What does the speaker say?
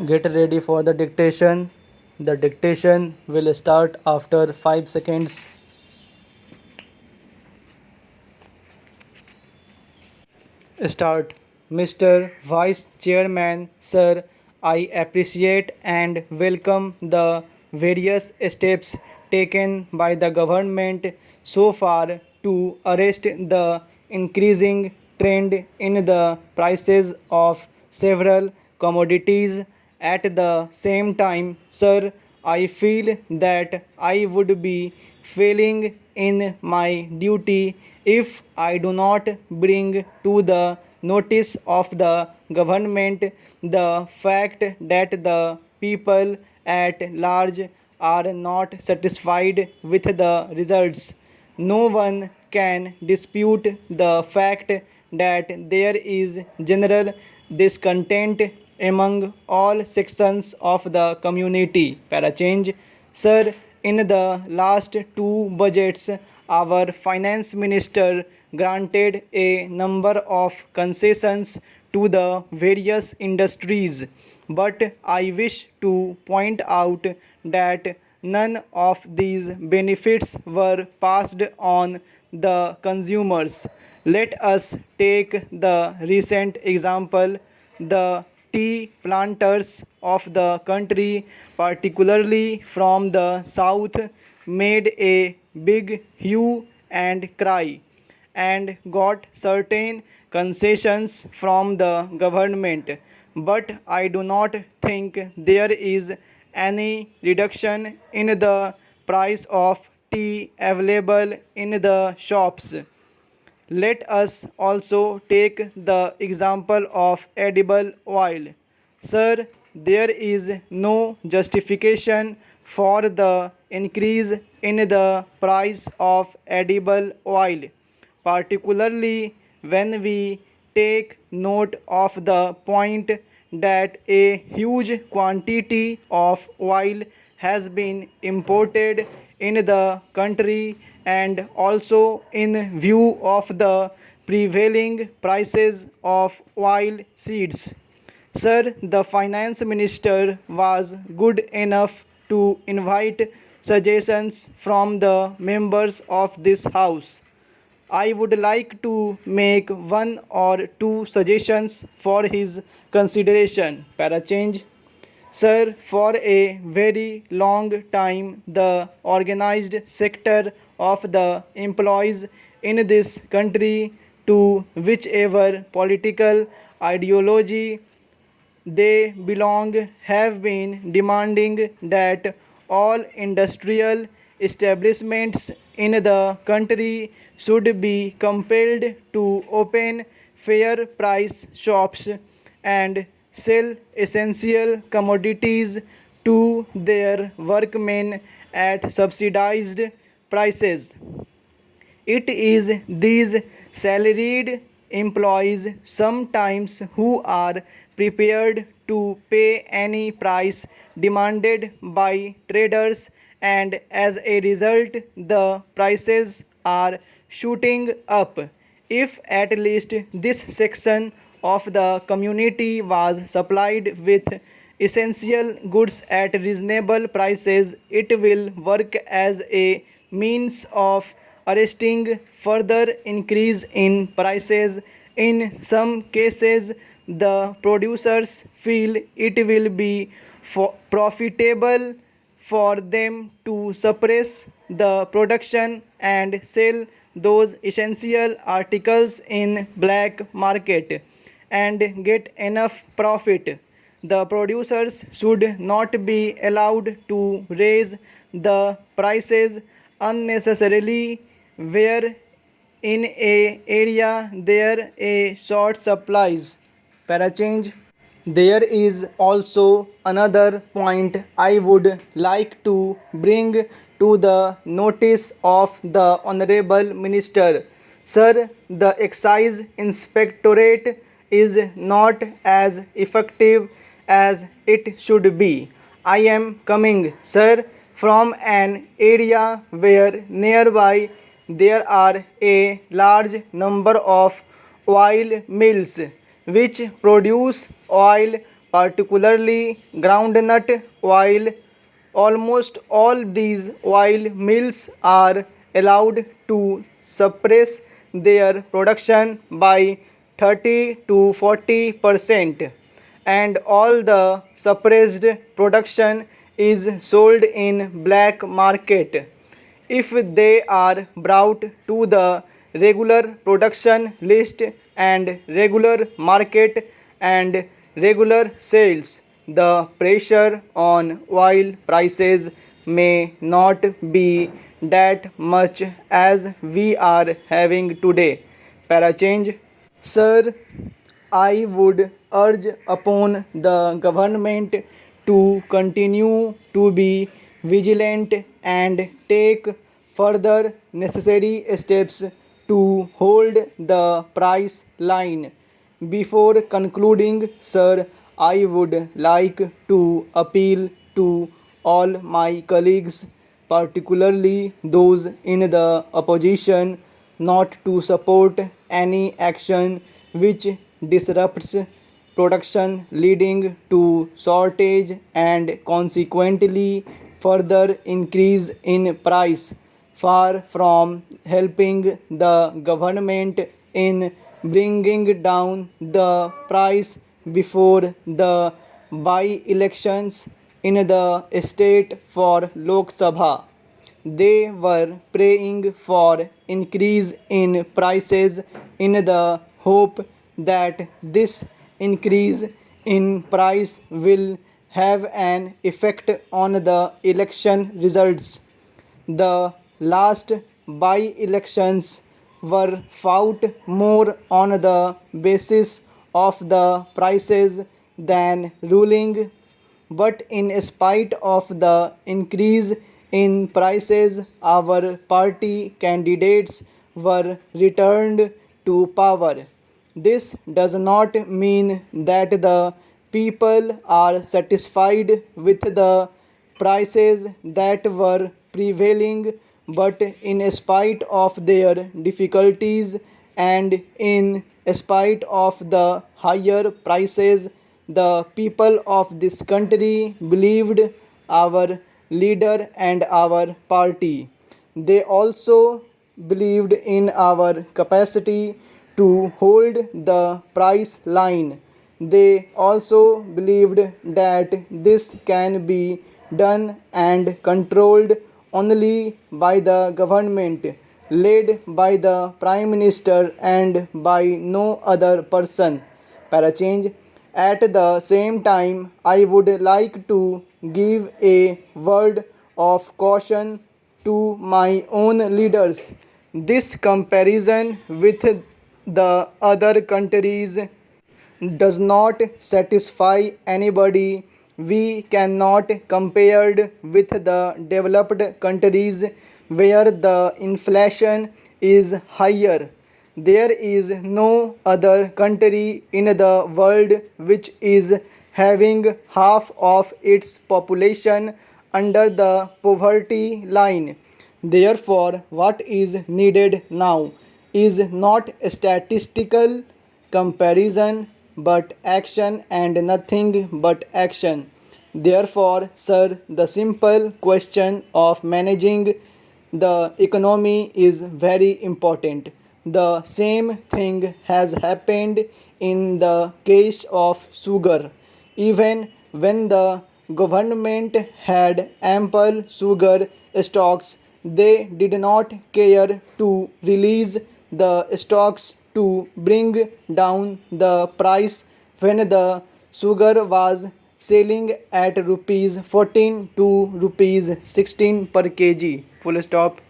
Get ready for the dictation. The dictation will start after 5 seconds. Start. Mr. Vice Chairman, Sir, I appreciate and welcome the various steps taken by the government so far to arrest the increasing trend in the prices of several commodities. At the same time, sir, I feel that I would be failing in my duty if I do not bring to the notice of the government the fact that the people at large are not satisfied with the results. No one can dispute the fact that there is general discontent among all sections of the community. Para change. Sir, in the last two budgets, our finance minister granted a number of concessions to the various industries, but I wish to point out that none of these benefits were passed on the consumers. Let us take the recent example. The tea planters of the country, particularly from the south, made a big hue and cry and got certain concessions from the government. But I do not think there is any reduction in the price of tea available in the shops. Let us also take the example of edible oil. Sir, there is no justification for the increase in the price of edible oil, particularly when we take note of the point that a huge quantity of oil has been imported in the country, and also in view of the prevailing prices of oil seeds. Sir, the finance minister was good enough to invite suggestions from the members of this house. I would like to make one or two suggestions for his consideration. Para change. Sir, for a very long time, the organized sector of the employees in this country, to whichever political ideology they belong, have been demanding that all industrial establishments in the country should be compelled to open fair price shops and sell essential commodities to their workmen at subsidized prices. It is these salaried employees sometimes who are prepared to pay any price demanded by traders, and as a result, the prices are shooting up. If at least this section of the community was supplied with essential goods at reasonable prices, it will work as a means of arresting further increase in prices. In some cases, the producers feel it will be profitable for them to suppress the production and sell those essential articles in black market and get enough profit. The producers should not be allowed to raise the prices unnecessarily where in a area there a short supplies. Para change. There is also another point I would like to bring to the notice of the Honorable Minister. Sir, the Excise Inspectorate is not as effective as it should be. I am coming, sir, from an area where nearby there are a large number of oil mills which produce oil particularly groundnut oil. Almost all these oil mills are allowed to suppress their production by 30 to 40%, and all the suppressed production is sold in black market. If they are brought to the regular production list and regular market and regular sales, the pressure on oil prices may not be that much as we are having today. Para change. Sir, I would urge upon the government to continue to be vigilant and take further necessary steps to hold the price line. Before concluding, sir, I would like to appeal to all my colleagues, particularly those in the opposition, not to support any action which disrupts production, leading to shortage and consequently further increase in price. Far from helping the government in bringing down the price before the by-elections in the state for Lok Sabha, they were praying for increase in prices in the hope that this increase in price will have an effect on the election results. The last by-elections were fought more on the basis of the prices than ruling, but in spite of the increase in prices, our party candidates were returned to power. This does not mean that the people are satisfied with the prices that were prevailing, but in spite of their difficulties and in spite of the higher prices, the people of this country believed our leader and our party. They also believed in our capacity to hold the price line. They also believed that this can be done and controlled only by the government, led by the Prime Minister and by no other person. Para change. At the same time, I would like to give a word of caution to my own leaders. This comparison with the other countries does not satisfy anybody. We cannot compare with the developed countries where the inflation is higher. There is no other country in the world which is having half of its population under the poverty line. Therefore, what is needed now is not statistical comparison but action, and nothing but action. Therefore, sir, the simple question of managing the economy is very important. The same thing has happened in the case of sugar. Even when the government had ample sugar stocks, they did not care to release the stocks to bring down the price when the sugar was selling at rupees 14 to rupees 16 per kg. Full stop.